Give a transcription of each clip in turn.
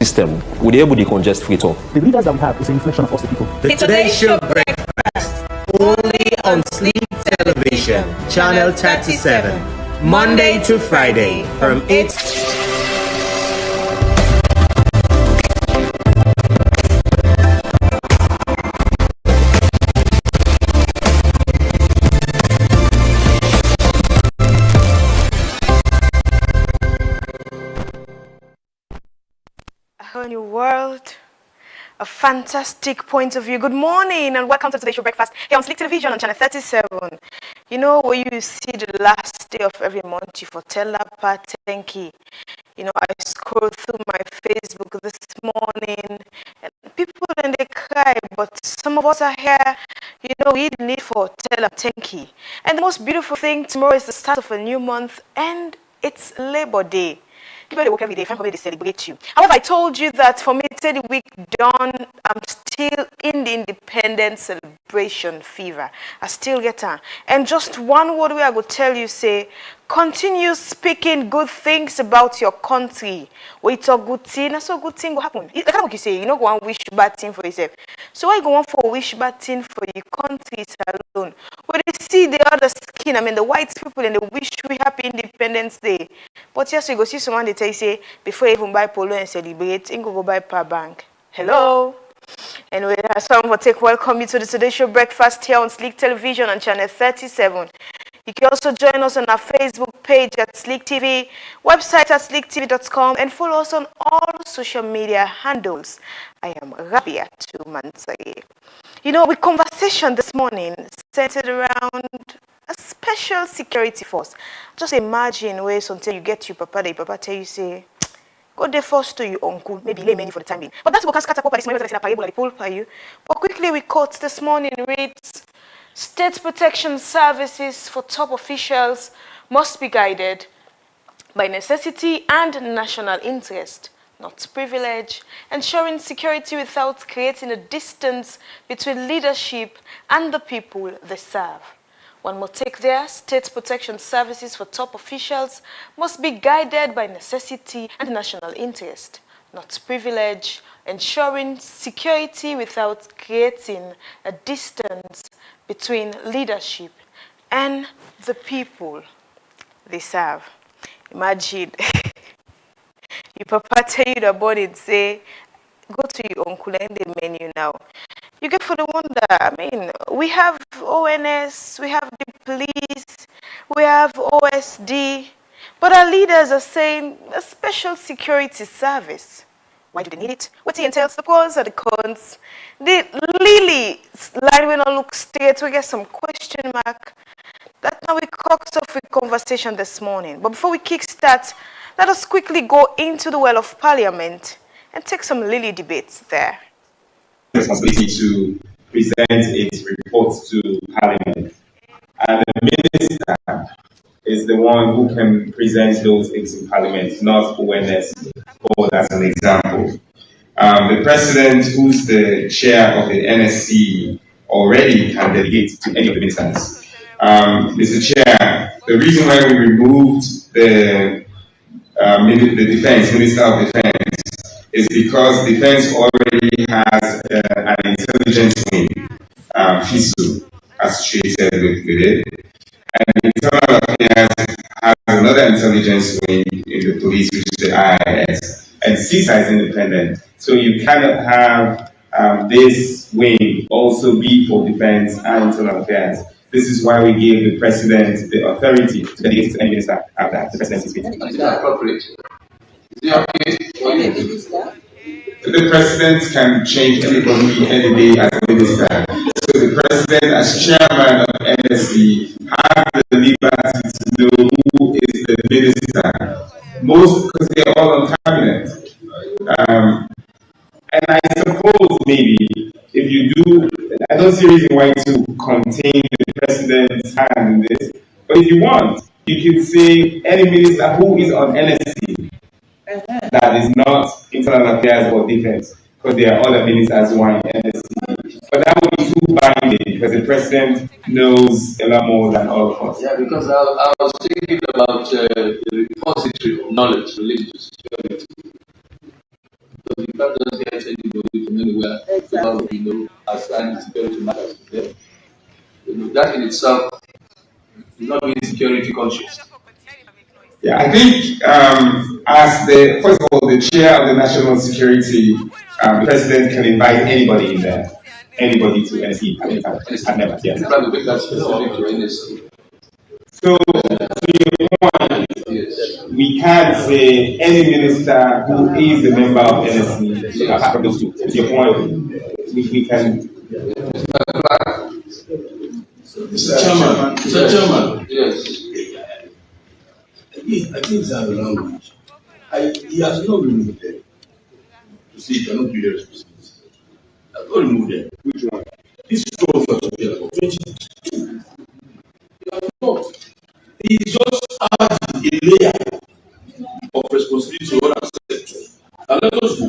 system will be able to congest free talk. The leaders that we have is a reflection of us, the people. The Today Show Breakfast, only on Slik Television, Channel 37, Monday to Friday from 8. A new world, a fantastic point of view. Good morning and welcome to Today's Show Breakfast here on Slik Television on Channel 37. You know, where you see the last day of every month, you foretell that tenki. You know, I scroll through my Facebook this morning and people and they cry, but some of us are here, you know, we need for tell a tenki. And the most beautiful thing, tomorrow is the start of a new month and it's Labor Day. People they work every day, find somebody they celebrate you. However, I told you that for me, till the week done, I'm still in the independence celebration fever. I still get on. And just one word where I will tell you, say, continue speaking good things about your country. When you talk good thing, that's a good thing will happen. That's what you say, you know, go and wish bad thing for yourself. So why go on for wish bad thing for your country alone? When they see the other skin, I mean the white people, and they wish we happy Independence Day. But yes, you go see someone they tell you, say, before you even buy polo and celebrate, you go buy power bank. Hello? Anyway, that's why I'm going to welcome you to the Today Show Breakfast here on Slik Television on Channel 37. You can also join us on our Facebook page at Slik TV, website at sliktv.com, and follow us on all social media handles. I am Rabia Tumansari. You know, with conversation this morning centered around a special security force. Just imagine where sometimes you get your papa tell you, say, go there first to your uncle, maybe lay many for the time being. But that's what scatter this morning, but quickly we quote this morning reads, state protection services for top officials must be guided by necessity and national interest, not privilege, ensuring security without creating a distance between leadership and the people they serve. One more take there, state protection services for top officials must be guided by necessity and national interest, not privilege, ensuring security without creating a distance between leadership and the people they serve. Imagine, your papa tell you about it, say, go to your uncle and the menu now. You get for the wonder. I mean, we have ONS, we have the police, we have OSD, but our leaders are saying a special security service. Why do they need it? What it entails, the pros or the cons? The Lily line will not look straight. We get some question mark. That's how we kicked off with conversation this morning. But before we kickstart, let us quickly go into the well of Parliament and take some Lily debates there. Responsibility to present its report to Parliament. And the minister is the one who can present those things in Parliament, not ONS, or as an example. The president, who's the chair of the NSC, already can delegate to any of the ministers. Mr. Chair, the reason why we removed the defense, Minister of Defense, is because defense already has an intelligence wing, FISU, associated with it. And internal affairs has another intelligence wing in the police, which is the IIS. And CISA is independent. So you cannot have this wing also be for defense and internal affairs. This is why we gave the president the authority to delegate to any minister after the presidency speech. Is that appropriate? Is it okay for you? The president can change anybody any day as a minister. So the president, as chairman of NSC, has the liberty to know who is the minister. Most, because they are all on cabinet. And I suppose maybe if you do, I don't see a reason why to contain the president's hand in this. But if you want, you can say any minister who is on NSC. That is not internal affairs or defense, because there are other ministers who are in NSC. But that would be too binding, because the president knows a lot more than all of us. Yeah, because I was thinking about the repository of knowledge related to security. where people will assign security matters to them. That in itself is not being security conscious. Yeah, I think first of all, the chair of the national security, the president can invite anybody in there, anybody to NSC at any time. I've never, yes. Probably make that specific to NSC. So, to your point, we can't say any minister who is a member of NSC, apart from those two. To your point, we can. Mr. Chairman. Yes. I think it's a language. He has not removed them. To say he cannot do the responsibility. He has not removed them. Which one? This was about 22. He has not. He just added a layer of responsibility to what I've said. Now let us go.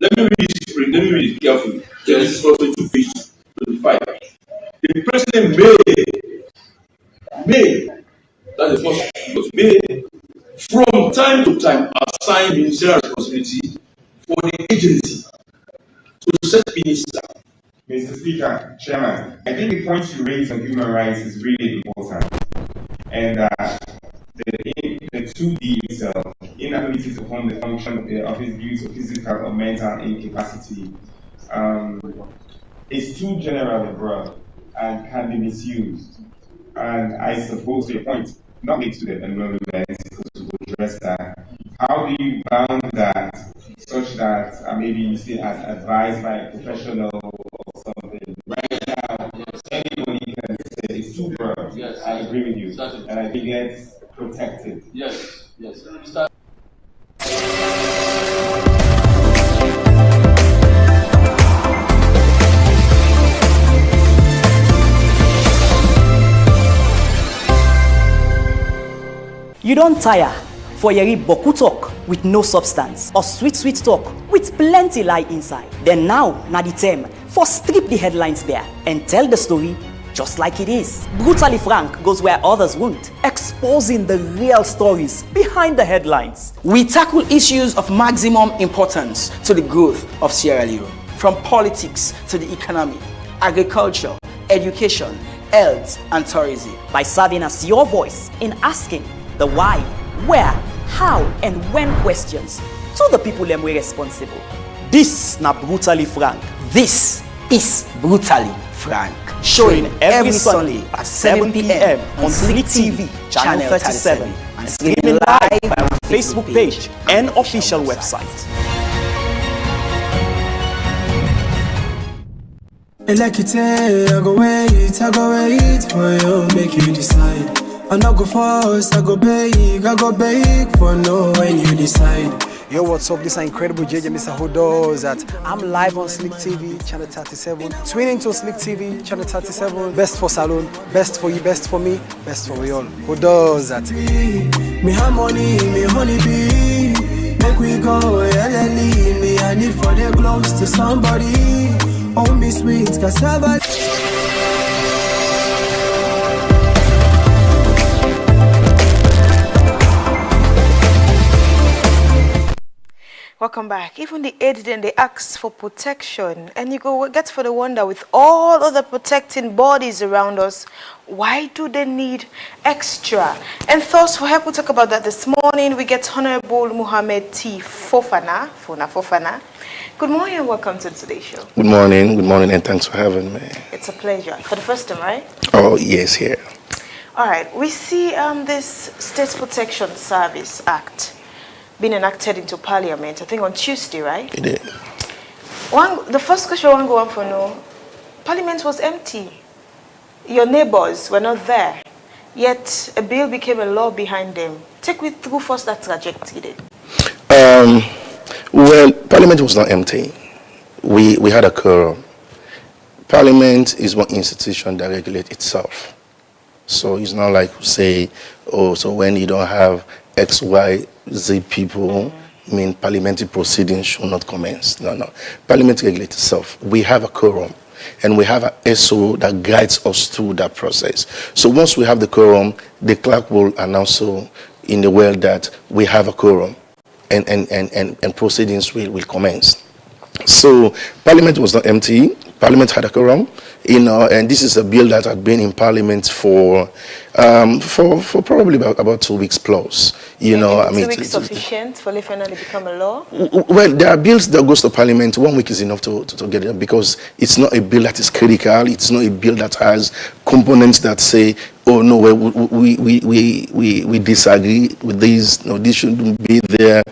Let me read it carefully. Genesis 22, page 25. The president may, that's the first, because may, from time to time, assign ministerial responsibility for the agency to set minister. Mr. Speaker, Chairman, I think the point you raised on human rights is really important. And the 2D itself, inability to perform the function of his due to physical or mental incapacity, is too general and broad and can be misused. And I suppose, to your point, not linked to the enrollment, to address that. How do you bound that such that maybe you say as advised by a professional or something? Right now, anybody can say it's too broad. Yes. I agree with you. And I think it's protected. Yes. You don't tire for yeri boku talk with no substance or sweet talk with plenty lie inside. Then now, na the time for strip the headlines bare and tell the story just like it is. Brutally Frank goes where others won't, exposing the real stories behind the headlines. We tackle issues of maximum importance to the growth of Sierra Leone, from politics to the economy, agriculture, education, health, and tourism, by serving as your voice in asking the why, where, how, and when questions to the people them we responsible. This na Brutally Frank. This is Brutally Frank. Showing every Sunday at 7 p.m. on Slik TV, channel 37, and streaming live on our Facebook page and official website. I go wait for you, make you decide. I no go force, I go beg for no when you decide. Yo, what's up? This is incredible JJ Mr. Who does that. I'm live on Slik TV, channel 37. Tune into Slik TV, channel 37. Best for salon, best for you, best for me, best for we all. Who does that? Me have money, me honey bee. Make we go, LLE. Me I need for the close to somebody. Oh, me sweet cassava. Welcome back. Even the aid then they ask for protection, and you go get for the wonder with all other protecting bodies around us, why do they need extra? And thus for help, we'll talk about that this morning. We get Honorable Muhammad T. Fofana. Good morning and welcome to today's show. Good morning, and thanks for having me. It's a pleasure. For the first time, right? Oh, yes, here. All right. We see this State Protection Service Act being enacted into Parliament, I think on Tuesday, right? It did. The first question I want to go on for now, Parliament was empty. Your neighbors were not there, yet a bill became a law behind them. Take me through first that trajectory then. Well, Parliament was not empty. We had a quorum. Parliament is one institution that regulates itself. So it's not like say, oh, so when you don't have X, Y, Z people, mean parliamentary proceedings should not commence. No. Parliament regulates itself. We have a quorum, and we have an SO that guides us through that process. So once we have the quorum, the clerk will announce so in the world that we have a quorum, and proceedings will commence. So Parliament was not empty. Parliament had a quorum, and this is a bill that had been in Parliament for probably about 2 weeks plus. 2 weeks sufficient for it finally become a law? Well, there are bills that goes to Parliament. 1 week is enough to get it, because it's not a bill that is critical. It's not a bill that has components that say, oh no, we disagree with this. No, this shouldn't be there.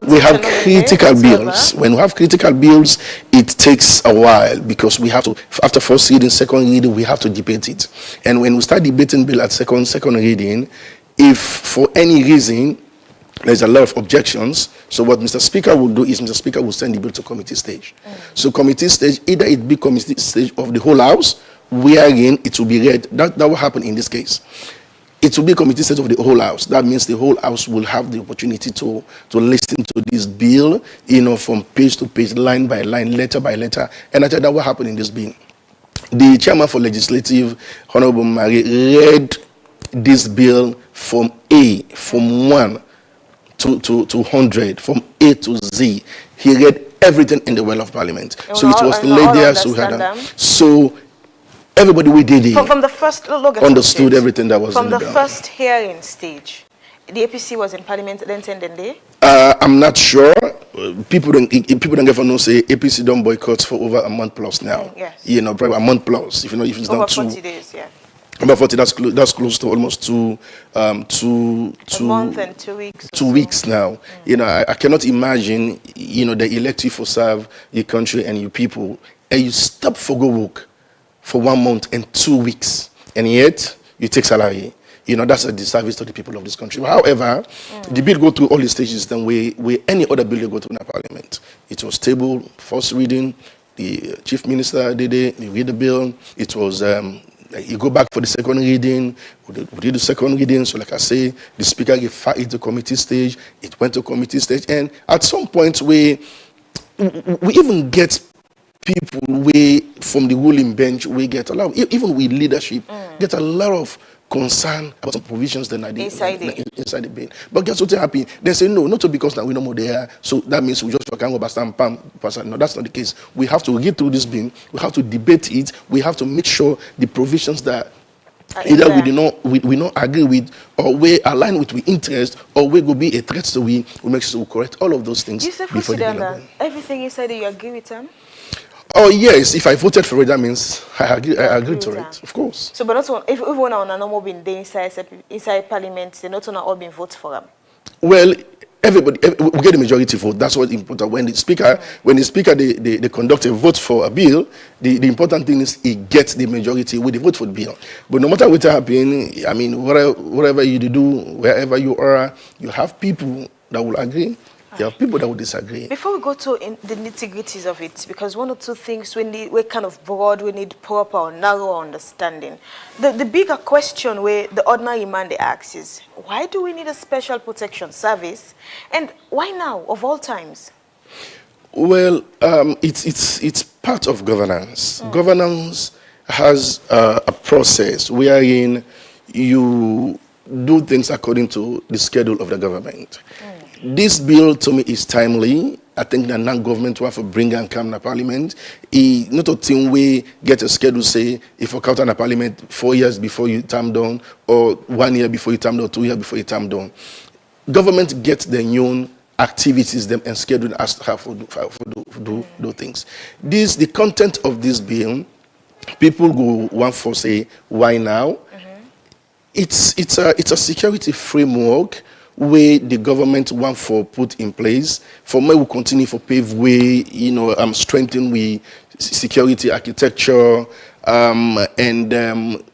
We have critical bills. When we have critical bills, it takes a while, because we have to, after first reading, second reading, we have to debate it. And when we start debating bill at second reading, if for any reason there's a lot of objections, so what Mr. Speaker will do is Mr. Speaker will send the bill to committee stage. So committee stage, either it be committee stage of the whole house, wherein it will be read. That will happen in this case. It will be committee stage of the whole house. That means the whole house will have the opportunity to listen to this bill, from page to page, line by line, letter by letter. And I tell you that will happen in this bill. The chairman for legislative, Honorable Mari, read this bill from 1 to 100, from A to Z. He read everything in the well of Parliament. So it was laid there. So everybody we did it. From the first look, understood everything that was from in the bill. first hearing stage. The APC was in Parliament then 10 day. I'm not sure. People don't ever know. Say APC don't boycott for over a month plus now. Yes. Probably a month plus. If it's over not 40 days, yeah. About 40. That's close to almost a month and 2 weeks. 2 weeks now. I cannot imagine. They elect you for serve your country and your people, and you stop for go work for 1 month and 2 weeks, and yet you take salary. That's a disservice to the people of this country. However, the bill go through all the stages than where any other bill go through in the Parliament. It was tabled, first reading, the Chief Minister did it, he read the bill. It was, you go back for the second reading, we did the second reading. So like I say, the Speaker gave it to committee stage, it went to committee stage, and at some point we even get people from the ruling bench, we get a lot of, even with leadership, get a lot of concern about some provisions that are inside the bill. But guess what happened? They say no, not because now we no more there, so that means we just can go back and pam. No, that's not the case. We have to get through this bill, we have to debate it, we have to make sure the provisions that either we not agree with, or we align with we interest, or we will be a threat to we make sure we correct all of those things. You say before the bill. Everything inside you agree with them? Oh yes, if I voted for it, that means I agree to it, of course. So, but not if everyone on a normal been there inside Parliament, they not all been voted for them. Well, everybody we get the majority vote. That's what's important. When the speaker, they conduct a vote for a bill, the important thing is he gets the majority with the vote for the bill. But no matter what happens, I mean, whatever you do, wherever you are, you have people that will agree. There are people that will disagree. Before we go to the nitty-gritties of it, because one or two things we're kind of broad, we need proper or narrow understanding. The bigger question where the ordinary man they asks is, why do we need a special protection service? And why now, of all times? Well, it's part of governance. Governance has a process wherein you do things according to the schedule of the government. This bill to me is timely. I think the non-government will have to bring and come to Parliament. Not a thing we get a schedule say if you come to Parliament 4 years before you term down, or 1 year before you term down, 2 years before you term down. Government gets their own activities them and schedule as how to do things. The content of this bill, people go one for say why now? It's a security framework where the government want for put in place for me will continue for pave way, strengthen we security architecture, and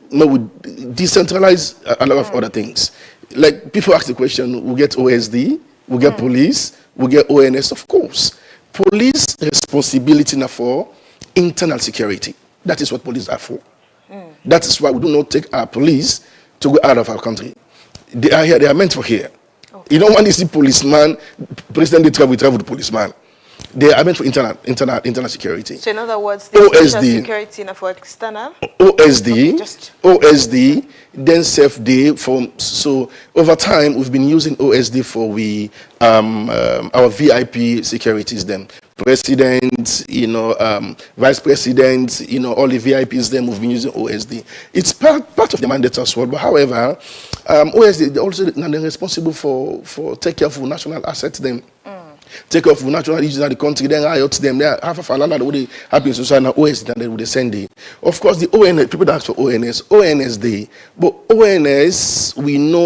we would decentralize a lot of other things. Like people ask the question, we get OSD, we get police, we get ONS, of course. Police responsibility now for internal security. That is what police are for. That is why we do not take our police to go out of our country. They are here, they are meant for here. You don't want to see policeman, president they travel with policeman. They are meant for internal security. So in other words, the OSD, security and for external. OSD, Okay, OSD, then self-day. So over time, we've been using OSD for our VIP securities. Them president, vice president, all the VIPs. Them we've been using OSD. It's part of the mandate as well. But however, OSD also they're responsible for take care of national assets. Them. Take off natural issues in the country, then I out them there. Half of a land that would happen to sign OS, then they would send it. Of course, the ONS people that ask for ONS, ONS day, but ONS we know